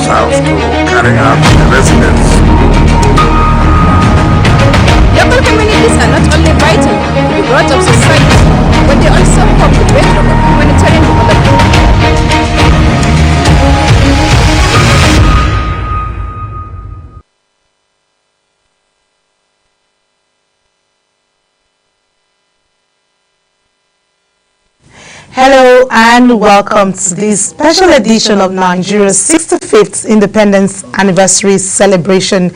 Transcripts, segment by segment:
governor's house to carry out the residence. Local communities are not only vital to the growth of society, but they also form the bedrock of humanitarian development. Hello and welcome to this special edition of Nigeria's 65th Independence Anniversary celebration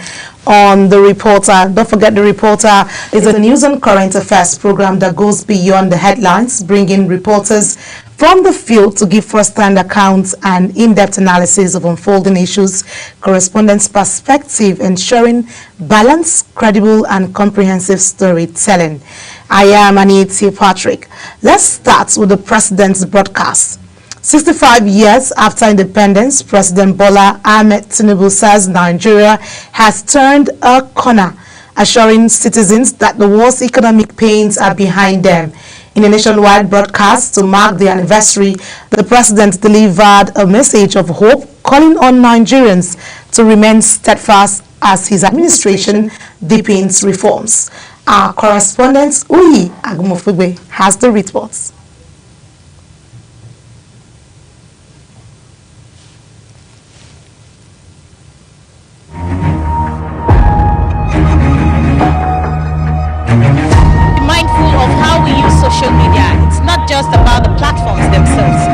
on The Reporter. Don't forget, The Reporter is a news and current affairs program that goes beyond the headlines, bringing reporters from the field to give first-hand accounts and in-depth analysis of unfolding issues, correspondence perspective, ensuring balanced, credible, and comprehensive storytelling. I am Anita Patrick. Let's start with the President's broadcast. 65 years after independence, President Bola Ahmed Tinubu says Nigeria has turned a corner, assuring citizens that the worst economic pains are behind them. In a nationwide broadcast to mark the anniversary, the President delivered a message of hope, calling on Nigerians to remain steadfast as his administration deepens reforms. Our correspondent, Uyi Agumofugbe, has the reports. Be mindful of how we use social media. It's not just about the platforms themselves.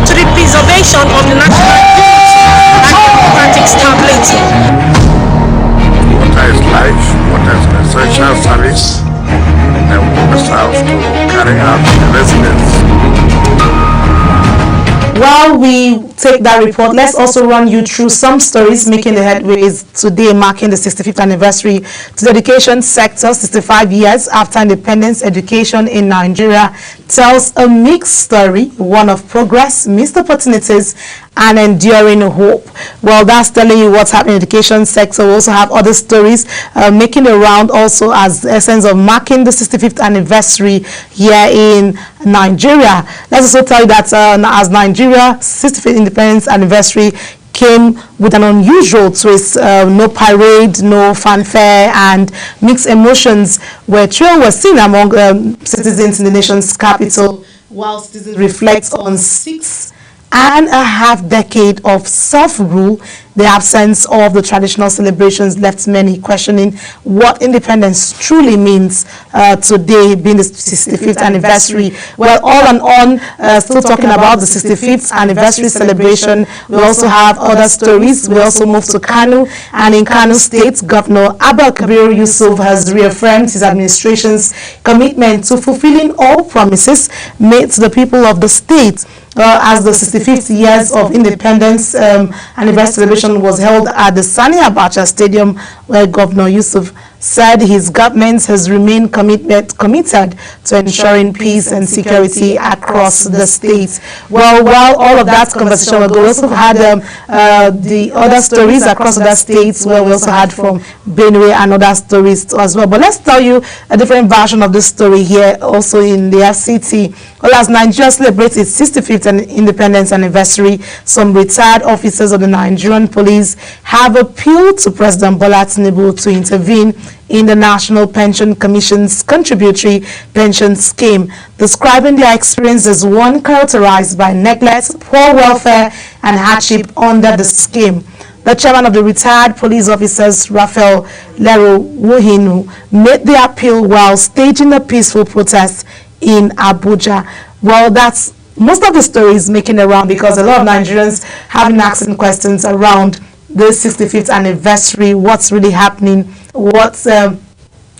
To the preservation of the national and democratic stability. Water is life, water is an essential service, and governor's house to carry out the residence. While we take that report, let's also run you through some stories making the headways today, marking the 65th anniversary to the education sector. 65 years after independence, education in Nigeria tells a mixed story, one of progress, missed opportunities, and enduring hope. Well, that's telling you what's happening in the education sector. We also have other stories making the round also as the essence of marking the 65th anniversary here in Nigeria. Let's also tell you that as Nigeria's 65th independence anniversary came with an unusual twist, no parade, no fanfare, and mixed emotions were seen among citizens in the nation's capital, while citizens reflect on 6.5 decades of self-rule. The absence of the traditional celebrations left many questioning what independence truly means today, being the 65th anniversary. Well, all and on, still talking about the 65th anniversary celebration. We also have other stories. We also move to Kano, and in Kano State, Governor Abba Kabir Yusuf has reaffirmed his administration's commitment to fulfilling all promises made to the people of the state. As the 65th years of independence anniversary celebration was held at the Sani Abacha Stadium, where Governor Yusuf said his government has remained committed to ensuring peace and security across the state. Well, while all of that conversation will go, we also had the other stories across other states, where we also had from Benue and other stories as well. But let's tell you a different version of this story here, also in the FCT. Well, as Nigeria celebrates its 65th independence anniversary, some retired officers of the Nigerian police have appealed to President Bola Tinubu to intervene in the National Pension Commission's contributory pension scheme, describing their experience as one characterized by neglect, poor welfare, and hardship under the scheme. The chairman of the retired police officers, Raphael Lero Wuhinu, made the appeal while staging a peaceful protest in Abuja. Well, that's most of the stories making around, because a lot of Nigerians have been asking questions around the 65th anniversary. What's really happening? What's the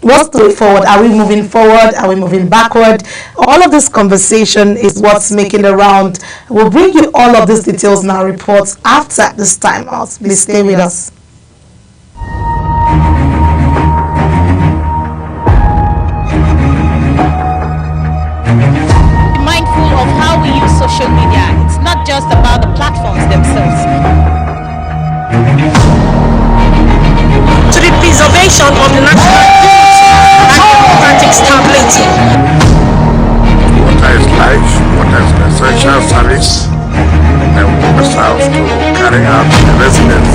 way forward? Are we moving forward? Are we moving backward? All of this conversation is what's making the round. We'll bring you all of these details in our reports after this time out. Please stay with us. Be mindful of how we use social media. It's not just about the platforms themselves. To the preservation of the national and democratic stability. Water is life, water is an essential service, missiles to carry out residence.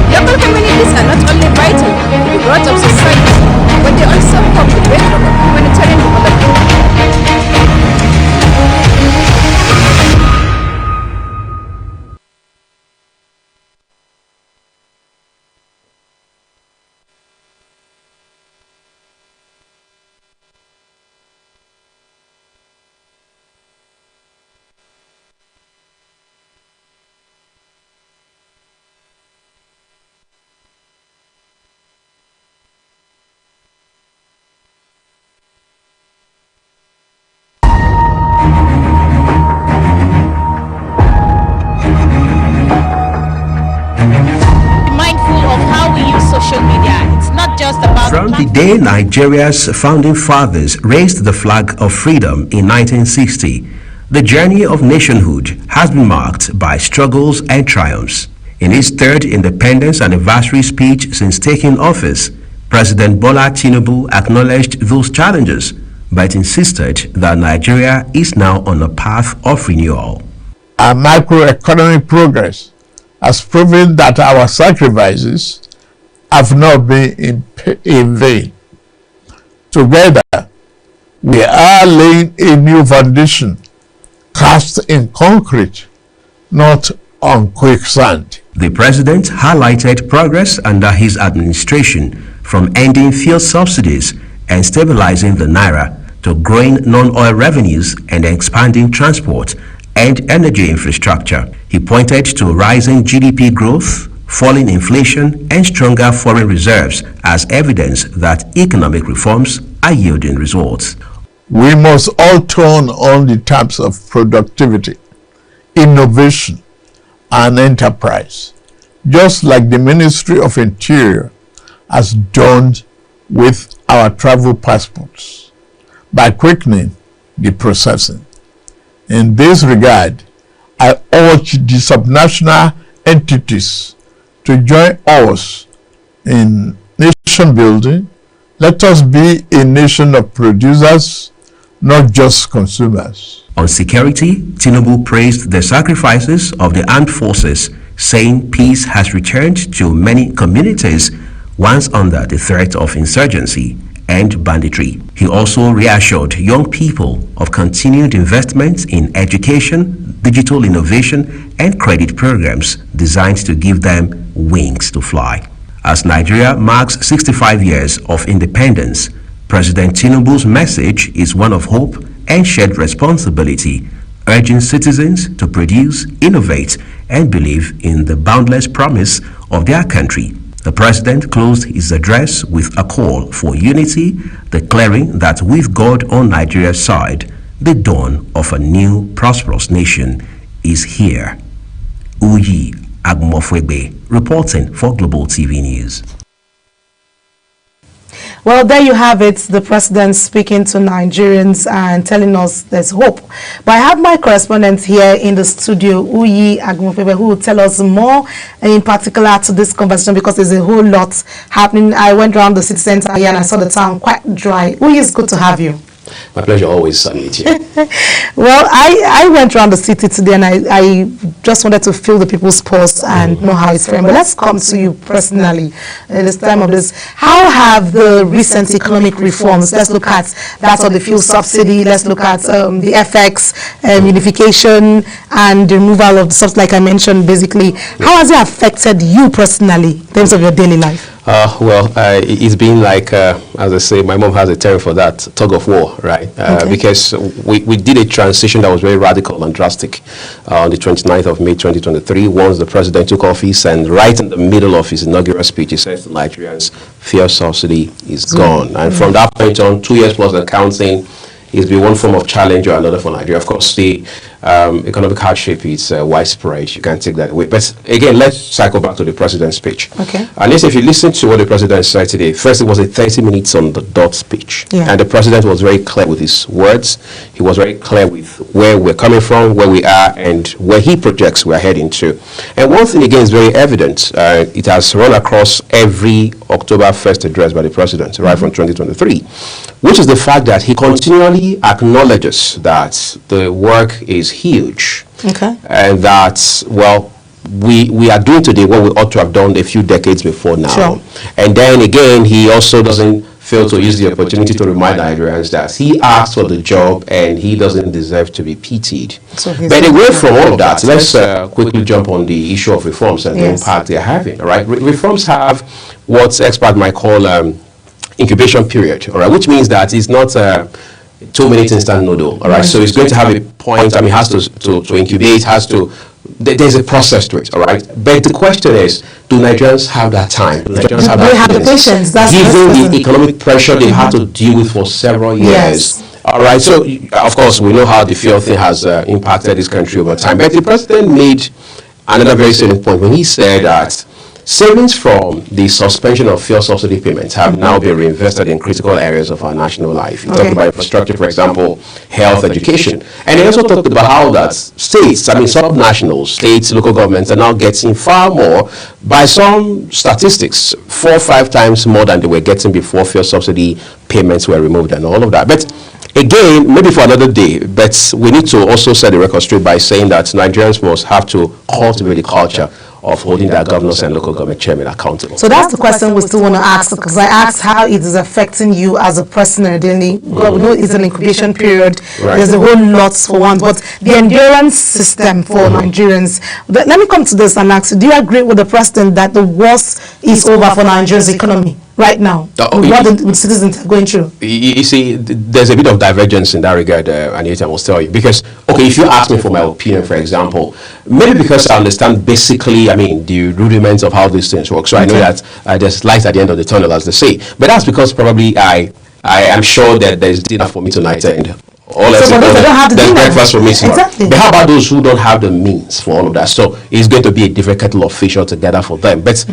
Local communities are not only vital to the growth of society, but they also form the bedrock of humanitarian development. From the day Nigeria's founding fathers raised the flag of freedom in 1960, the journey of nationhood has been marked by struggles and triumphs. In his third independence anniversary speech since taking office, President Bola Tinubu acknowledged those challenges, but insisted that Nigeria is now on a path of renewal. Our macroeconomic progress has proven that our sacrifices have not been in vain. Together, we are laying a new foundation cast in concrete, not on quicksand. The president highlighted progress under his administration, from ending fuel subsidies and stabilizing the naira to growing non-oil revenues and expanding transport and energy infrastructure. He pointed to rising GDP growth, falling inflation, and stronger foreign reserves as evidence that economic reforms are yielding results. We must all turn on the taps of productivity, innovation, and enterprise, just like the Ministry of Interior has done with our travel passports, by quickening the processing. In this regard, I urge the subnational entities to join us in nation building. Let us be a nation of producers, not just consumers. On security, Tinubu praised the sacrifices of the armed forces, saying peace has returned to many communities once under the threat of insurgency and banditry. He also reassured young people of continued investment in education, digital innovation, and credit programs designed to give them wings to fly. As Nigeria marks 65 years of independence, President Tinubu's message is one of hope and shared responsibility, urging citizens to produce, innovate, and believe in the boundless promise of their country. The president closed his address with a call for unity, declaring that with God on Nigeria's side, the dawn of a new prosperous nation is here. Uyi Agumofwegbe, reporting for Global TV News. Well, there you have it, the president speaking to Nigerians and telling us there's hope. But I have my correspondent here in the studio, Uyi Agumofwegbe, who will tell us more in particular to this conversation, because there's a whole lot happening. I went around the city center here and I saw the town quite dry. Uyi, it's good to have you. My pleasure, always to meet you. Well, I went around the city today and I just wanted to feel the people's pulse and know how it's faring. But let's come to you personally at this time of this. How have the recent economic reforms, let's look at that of the fuel subsidy, let's look at the FX, unification, and the removal of the subsidy, like I mentioned, basically. How has it affected you personally in terms of your daily life? It's been like, as I say, my mom has a term for that, tug of war, right? Because we did a transition that was very radical and drastic on the 29th of May 2023, once the president took office, and right in the middle of his inaugural speech, he said to Nigerians, fuel subsidy is gone. And from that point on, 2 years plus and counting, it's been one form of challenge or another for Nigeria. Of course, the economic hardship is widespread. You can't take that away. But again, let's cycle back to the president's speech. Okay. And if you listen to what the president said today, first it was a 30 minutes on the dot speech. Yeah. And the president was very clear with his words. He was very clear with where we're coming from, where we are, and where he projects we're heading to. And one thing, again, is very evident. It has run across every October 1st address by the president, right from 2023, which is the fact that he continually he acknowledges that the work is huge, Okay. and that, well, we are doing today what we ought to have done a few decades before now. Sure. And then again, he also doesn't fail to use the opportunity to remind Nigerians that he asked for the job and he doesn't deserve to be pitied. So he's but away not- from all of that, let's quickly jump on the issue of reforms and the Yes. impact they're having. All right, reforms have what experts might call incubation period. All right, which means that it's not 2 minute instant noodle. All right, so it's going to have a point. I mean, has to incubate, has to. There's a process to it, all right? But the question is, do Nigerians have that time? Do Nigerians have Do that they have the patience? That's given the economic pressure they've had to deal with for several years. Yes. All right, so of course we know how the fuel thing has impacted this country over time. But the president made another very salient point when he said that savings from the suspension of fuel subsidy payments have now been reinvested in critical areas of our national life. He talked about infrastructure, for example, health, education. And he also talked about how that states, I mean subnationals, states, local governments are now getting far more, by some statistics, 4 or 5 times more than they were getting before fuel subsidy payments were removed and all of that. But again, maybe for another day, but we need to also set the record straight by saying that Nigerians must have to cultivate the culture of holding their governors and local government chairmen accountable. So that's the question we still want to ask, because I asked how it is affecting you as a person ideally. Well, we know it's an incubation period. Right. There's a whole lot for one, but the endurance system for Nigerians. But let me come to this and ask you, do you agree with the president that the worst is over for Nigeria's economy right now? With what the citizens are going through? You see, there's a bit of divergence in that regard, Anita, I must tell you. Because, okay, if you ask me for my opinion, for example, maybe because I understand basically, I mean, the rudiments of how these things work. So I know that there's light at the end of the tunnel, as they say. But that's because probably I am sure that there's dinner for me tonight, and all else for those that don't have the there's dinner. breakfast for me tomorrow. Exactly. But how about those who don't have the means for all of that? So it's going to be a different kettle of fish altogether for them. But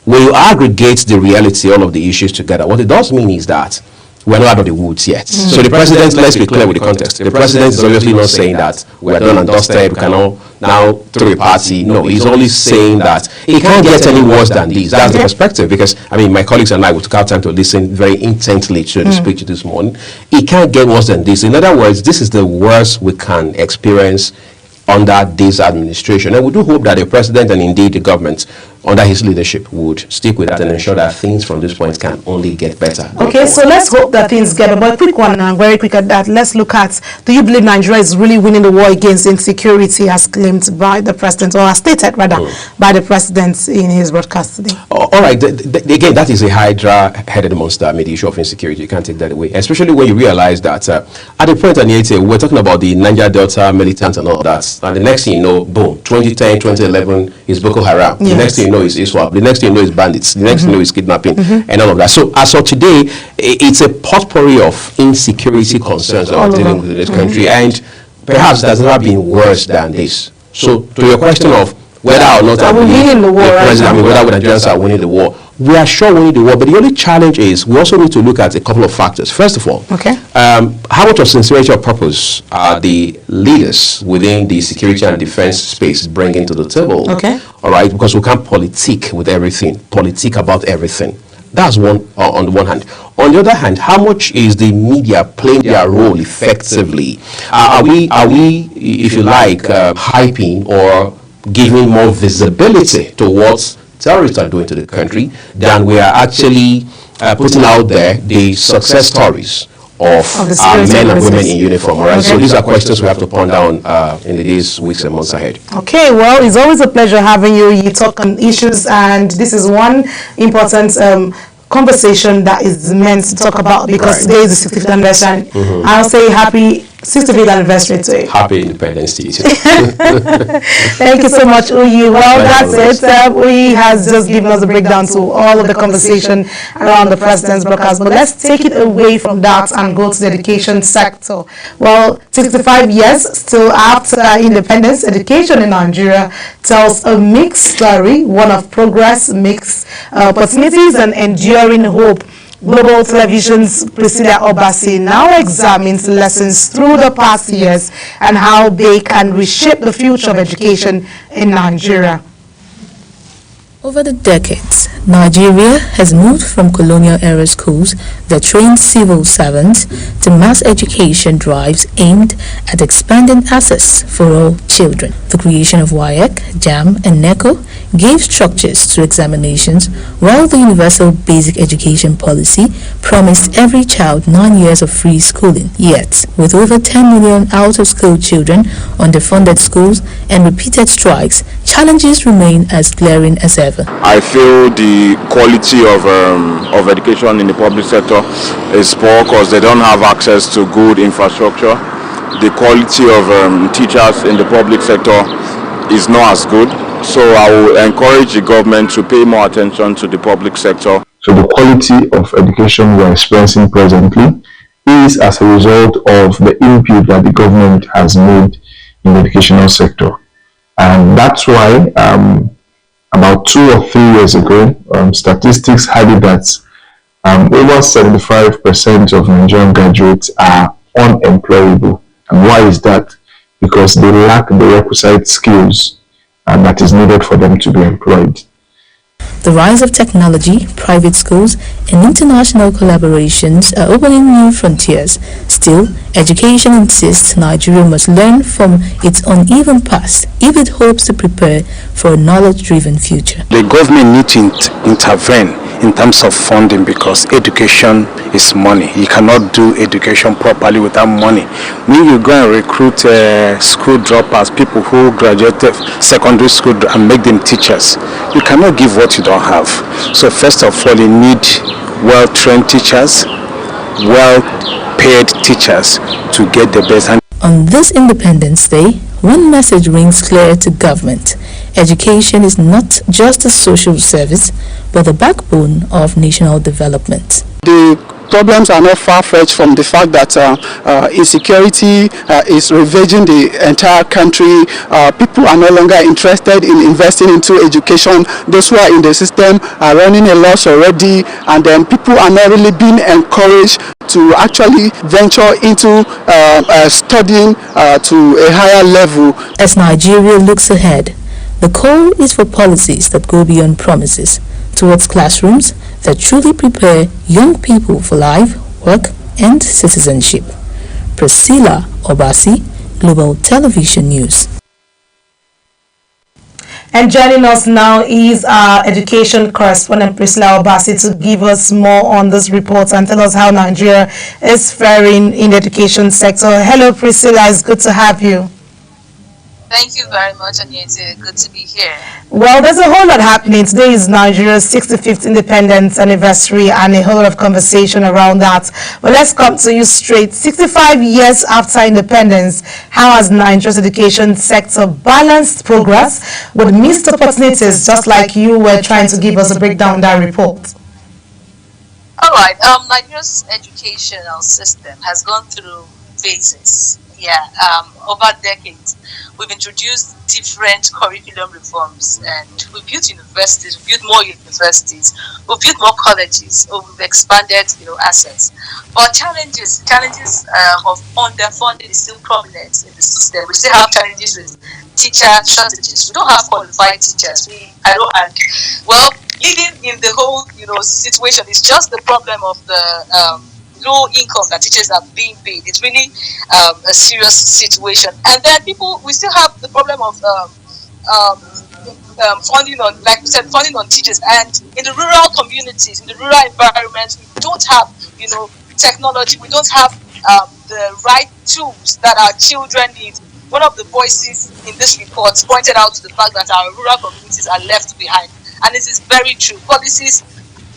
when you aggregate the reality, all of the issues together, what it does mean is that we're not out of the woods yet. So the president, let's be clear with the context. The president is obviously not saying that we're done and dusted, we can now throw a party. No, he's only saying that it can't get any worse than this. That's the perspective, because, I mean, my colleagues and I took out time to listen very intently to the speech this morning. It can't get worse than this. In other words, this is the worst we can experience under this administration. And we do hope that the president and indeed the government under his leadership would stick with that and ensure that things from this point can only get better. Okay, so let's hope that things get better. But a quick one, and very quick at that. Let's look at, do you believe Nigeria is really winning the war against insecurity as claimed by the president, or as stated rather, by the president in his broadcast today? All right, again, that is a hydra-headed monster. I mean, the issue of insecurity, you can't take that away. Especially when you realize that at the point, Anita, we're talking about the Niger Delta militants and all that. And the next thing you know, boom, 2010, 2011 is Boko Haram. The next thing you know is ISWAP. The next thing you know is bandits. The next thing you know is kidnapping and all of that. So as of today, it's a potpourri of insecurity concerns that we're dealing with in this country. And perhaps there's never been worse than this. So to your question of whether or not Are we winning the war right president, I mean, now? whether Nigerians are winning the war, we are sure winning the war. But the only challenge is we also need to look at a couple of factors. First of all, how much of sincerity of purpose are the leaders within the security and defense space bringing to the table? All right, because we can't politic with everything, politic about everything. That's one on the one hand. On the other hand, how much is the media playing their role effectively? Are we, if you like, hyping or giving more visibility to what terrorists are doing to the country than we are actually putting out there the success stories of our men and women in uniform? All right, so these are questions we have to ponder on in the days, weeks, and months ahead. Okay, well, it's always a pleasure having you. You talk on issues, and this is one important conversation that is meant to talk about, because today is the 65th anniversary. I'll say happy 65th anniversary to you. Happy Independence Day. Thank you so much, Uyi. Well, that's it. Uyi has just given us a breakdown to all of the conversation around the president's broadcast. But let's take it away from that and go to the education sector. Well, 65 years still after independence, education in Nigeria tells a mixed story, one of progress, mixed opportunities, and enduring hope. Global Television's Priscilla Obasi now examines lessons through the past years and how they can reshape the future of education in Nigeria. Over the decades, Nigeria has moved from colonial-era schools that trained civil servants to mass education drives aimed at expanding access for all children. The creation of WAEC, JAM, and NECO gave structures to examinations, while the Universal Basic Education Policy promised every child 9 years of free schooling. Yet, with over 10 million out-of-school children, underfunded schools, and repeated strikes, challenges remain as glaring as ever. I feel the quality of education in the public sector is poor because they don't have access to good infrastructure. The quality of teachers in the public sector is not as good. So I will encourage the government to pay more attention to the public sector. So the quality of education we are experiencing presently is as a result of the input that the government has made in the educational sector. And that's why about 2 or 3 years ago, statistics had it that over 75% of Nigerian graduates are unemployable. And why is that? Because they lack the requisite skills that is needed for them to be employed. The rise of technology, private schools, and international collaborations are opening new frontiers. Still, education insists Nigeria must learn from its uneven past if it hopes to prepare for a knowledge-driven future. The government needs to intervene in terms of funding because education is money. You cannot do education properly without money. When you go and recruit school dropouts, people who graduated secondary school and make them teachers, you cannot give what you don't have. So first of all, you need well-trained teachers, well-paid teachers to get the best. On this Independence Day, one message rings clear to government. Education is not just a social service, but the backbone of national development. The problems are not far-fetched from the fact that insecurity is ravaging the entire country. People are no longer interested in investing into education. Those who are in the system are running a loss already, and then people are not really being encouraged to actually venture into studying to a higher level. As Nigeria looks ahead, the call is for policies that go beyond promises, towards classrooms that truly prepare young people for life, work, and citizenship. Priscilla Obasi, Global Television News. And joining us now is our education correspondent Priscilla Obasi to give us more on this report and tell us how Nigeria is faring in the education sector. Hello Priscilla, it's good to have you. Thank you very much, Anyete. Good to be here. Well, there's a whole lot happening. Today is Nigeria's 65th independence anniversary and a whole lot of conversation around that. But let's come to you straight. 65 years after independence, how has Nigeria's education sector balanced progress with missed opportunities, just like you were trying to give us a breakdown of that report? All right. Nigeria's educational system has gone through phases. Over decades. We've introduced different curriculum reforms and we've built universities, we've built more universities, we've built more colleges, we've expanded, assets. But challenges of underfunding is still prominent in the system. We still have challenges with teacher shortages. We don't have qualified teachers. Leading in the whole, situation is just the problem of the low income that teachers are being paid. It's really a serious situation. And then we still have the problem of funding on, like we said, funding on teachers. And in the rural communities, in the rural environments, we don't have, technology. We don't have the right tools that our children need. One of the voices in this report pointed out to the fact that our rural communities are left behind. And this is very true. Policies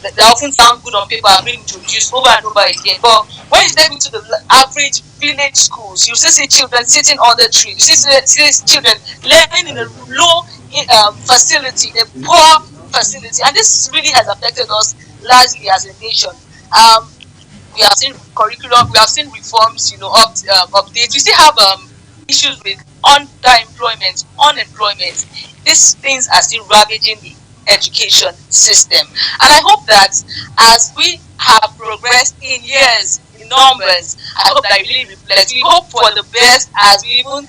they often sound good on paper and being introduced over and over again. But when you step into the average village schools, you still see children sitting under trees. You see children learning in a low facility, a poor facility. And this really has affected us largely as a nation. We have seen curriculum, we have seen reforms, updates. We still have issues with underemployment, unemployment. These things are still ravaging the education system, and I hope that as we have progressed in years, in numbers, I hope that it really reflects. We hope for the best as we even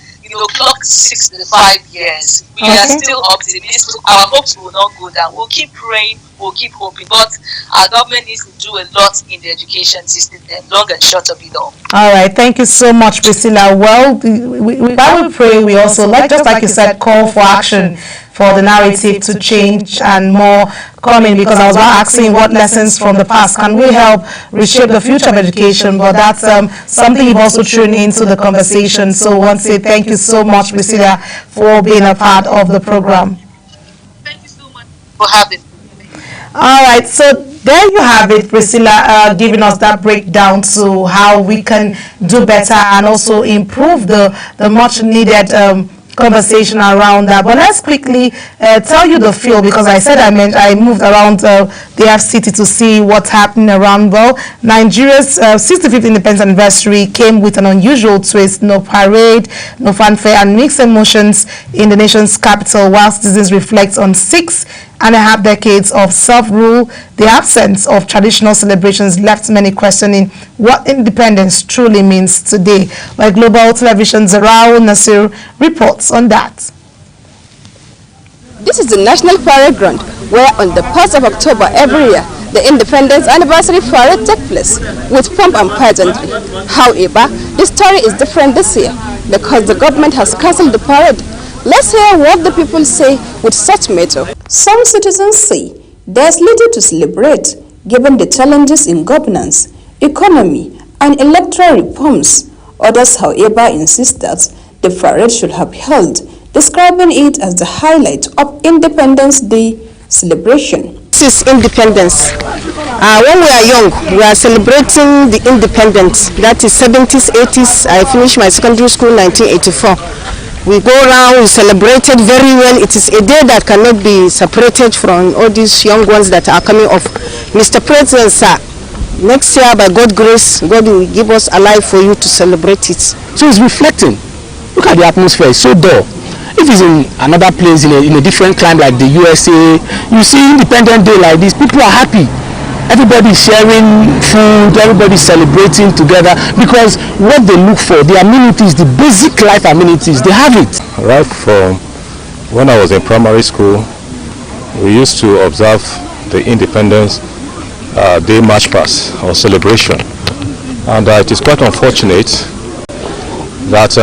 clock 65 years. We are still optimistic. Our hopes will not go down. We'll keep praying, we'll keep hoping. But our government needs to do a lot in the education system, and long and short of it all. All right, thank you so much, Priscilla. Well, while we pray, we also, just like you said, call for action for the narrative to change and more coming, because I was asking what lessons from the past can we help reshape the future of education, but that's something you've also tuned into the conversation. So I want to say thank you so much, Priscilla, for being a part of the program. Thank you so much for having me. All right, so there you have it, Priscilla, giving us that breakdown to how we can do better and also improve the much needed conversation around that. But let's quickly tell you the feel, because I said I moved around the FCT to see what's happening around. Well, Nigeria's 65th independence anniversary came with an unusual twist: no parade, no fanfare, and mixed emotions in the nation's capital, while citizens reflect on 6.5 decades of self-rule. The absence of traditional celebrations left many questioning what independence truly means today. By Global Television's Zarau Nasir reports on that. This is the National Parade Ground, where on the 1st of October every year, the Independence Anniversary Parade takes place with pomp and pageantry. However, the story is different this year because the government has cancelled the parade. Let's hear what the people say with such matter. Some citizens say there's little to celebrate given the challenges in governance, economy, and electoral reforms. Others, however, insist that the parade should have held, describing it as the highlight of Independence Day celebration. This is independence. When we are young, we are celebrating the independence. That is 70s, 80s. I finished my secondary school in 1984. We go around, we celebrate it very well. It is a day that cannot be separated from all these young ones that are coming off. Mr. President, sir, next year, by God's grace, God will give us a life for you to celebrate it. So it's reflecting. Look at the atmosphere, it's so dull. If it's in another place, in a different climate like the USA, you see Independence Day like this, people are happy. Everybody is sharing food, everybody is celebrating together, because what they look for, the amenities, the basic life amenities, they have it. Right from when I was in primary school, we used to observe the Independence Day March Past or celebration. And it is quite unfortunate that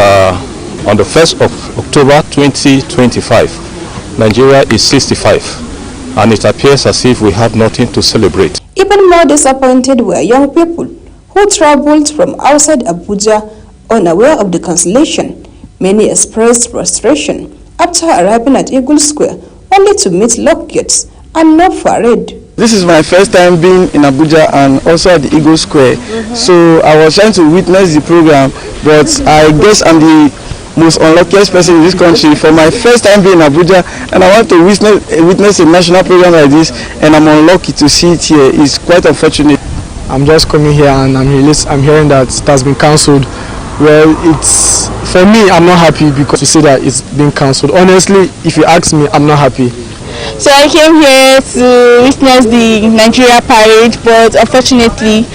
on the 1st of October 2025, Nigeria is 65, and it appears as if we have nothing to celebrate. Even more disappointed were young people who traveled from outside Abuja unaware of the cancellation. Many expressed frustration after arriving at Eagle Square only to meet lockgates and no parade. This is my first time being in Abuja and also at the Eagle Square. So I was trying to witness the program, but I guess I'm the most unluckiest person in this country for my first time being in Abuja, and I want to witness a national program like this, and I'm unlucky to see it here. It's quite unfortunate. I'm just coming here and I'm hearing that it has been cancelled. Well, it's, for me, I'm not happy because you say that it's been cancelled. Honestly, if you ask me, I'm not happy. So I came here to witness the Nigeria parade, but unfortunately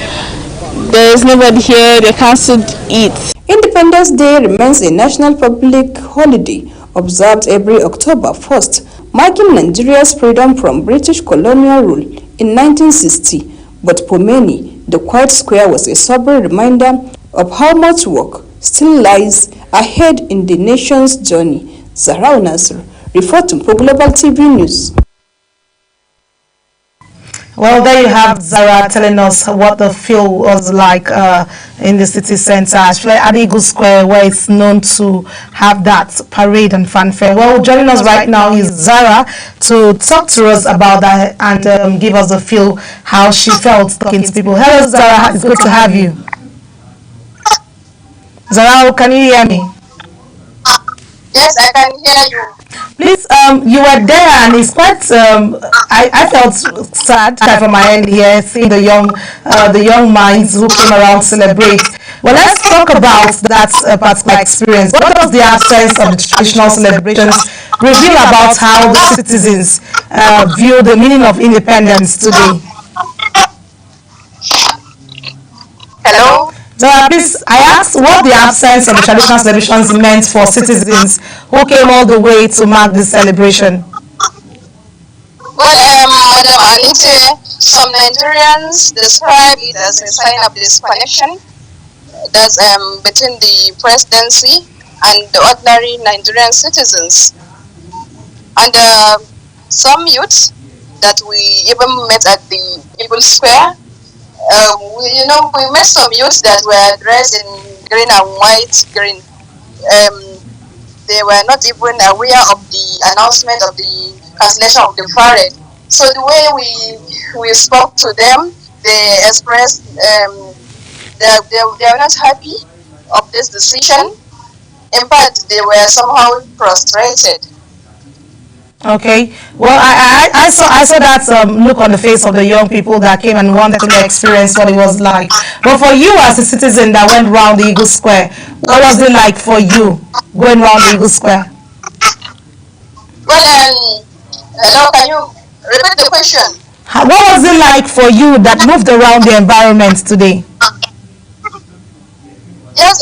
there is nobody here. They cancelled it. Independence Day remains a national public holiday observed every October 1st, marking Nigeria's freedom from British colonial rule in 1960. But for many, the Quiet Square was a sobering reminder of how much work still lies ahead in the nation's journey. Zarau Nasir, reporting for Global TV News. Well, there you have Zara telling us what the feel was like in the city center, especially at Eagle Square, where it's known to have that parade and fanfare. Well, joining us right now is Zara to talk to us about that and give us a feel how she felt talking to people. Hello, Zara. It's good to have you. Zara, can you hear me? Yes, I can hear you. Please, you were there, and it's quite. I felt sad from my end here, seeing the young minds who came around to celebrate. Well, let's talk about that particular experience. What does the absence of the traditional celebrations reveal about how the citizens view the meaning of independence today? Hello. Please, I asked what the absence of the traditional celebrations meant for citizens who came all the way to mark this celebration. Well, Madam Anite, some Nigerians describe it as a sign of disconnection that's between the presidency and the ordinary Nigerian citizens. And some youths that we even met at the Eagle Square, we met some youths that were dressed in green and white. They were not even aware of the announcement of the cancellation of the parade. So the way we spoke to them, they expressed they were not happy of this decision. In fact, they were somehow frustrated. Okay. Well, I saw that look on the face of the young people that came and wanted to experience what it was like. But for you as a citizen that went round the Eagle Square, what was it like for you going round the Eagle Square? Well, hello, can you repeat the question? What was it like for you that moved around the environment today? Yes,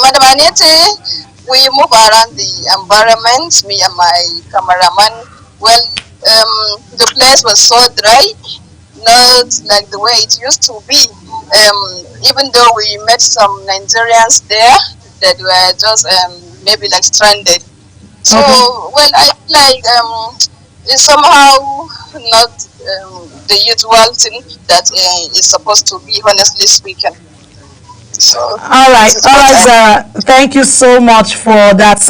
Madam Anite, we move around the environment, me and my cameraman. Well, the place was so dry, not like the way it used to be. Even though we met some Nigerians there that were just maybe like stranded. So, well, I feel like it's somehow not the usual thing that is supposed to be, honestly speaking. So, all right, Zara. Thank you so much for that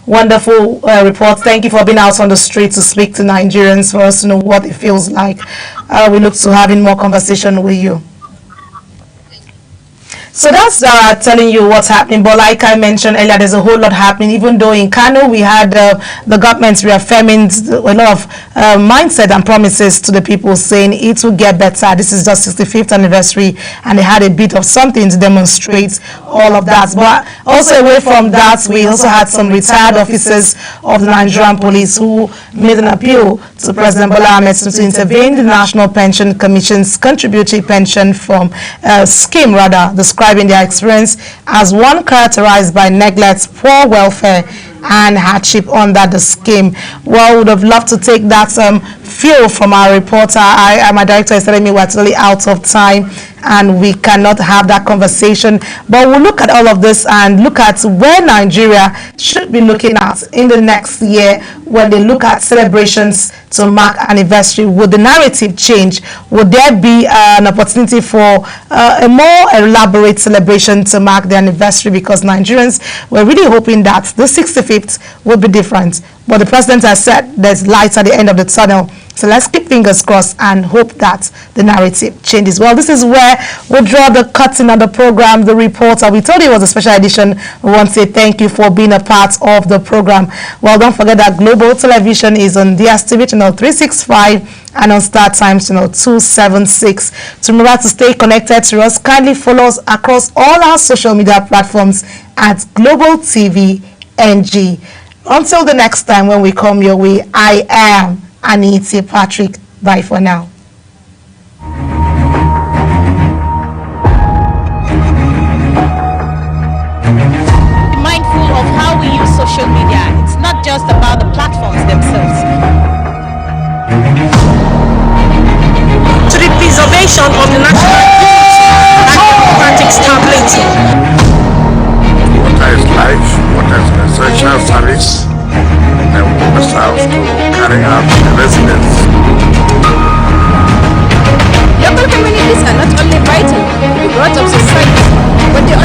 wonderful report. Thank you for being out on the street to speak to Nigerians for us to know what it feels like. We look to having more conversation with you. So that's telling you what's happening. But like I mentioned earlier, there's a whole lot happening. Even though in Kano we had the government reaffirming a lot of mindset and promises to the people, saying it will get better. This is just 65th anniversary, and they had a bit of something to demonstrate all of that. But also away from that, we also had some retired officers of the Nigerian police who made an appeal to President Bola Ahmed to intervene in the National Pension Commission's contributory pension from scheme, describing their experience as one characterized by neglect, poor welfare, and hardship under the scheme. Well, we would have loved to take that feel from our reporter. My director is telling me we're totally out of time and we cannot have that conversation. But we'll look at all of this and look at where Nigeria should be looking at in the next year when they look at celebrations to mark anniversary. Would the narrative change? Would there be an opportunity for a more elaborate celebration to mark the anniversary? Because Nigerians were really hoping that the 65th would be different. But the president has said there's light at the end of the tunnel. So let's keep fingers crossed and hope that the narrative changes. Well, this is where we draw the curtain on the program. The reporter, we told you it was a special edition. We want to say thank you for being a part of the program. Well, don't forget that Global Television is on DSTV channel 365 and on Star Times channel 276. To remember to stay connected to us, kindly follow us across all our social media platforms at Global TV NG. Until the next time when we come your way, I am Anite Patrick. Bye for now. Be mindful of how we use social media. It's not just about the platforms themselves. To the preservation of the national unity and democratic stability. Water is life, water is an essential service, and we must have to carry out the residents. Local communities are not only vital to the growth of society, but they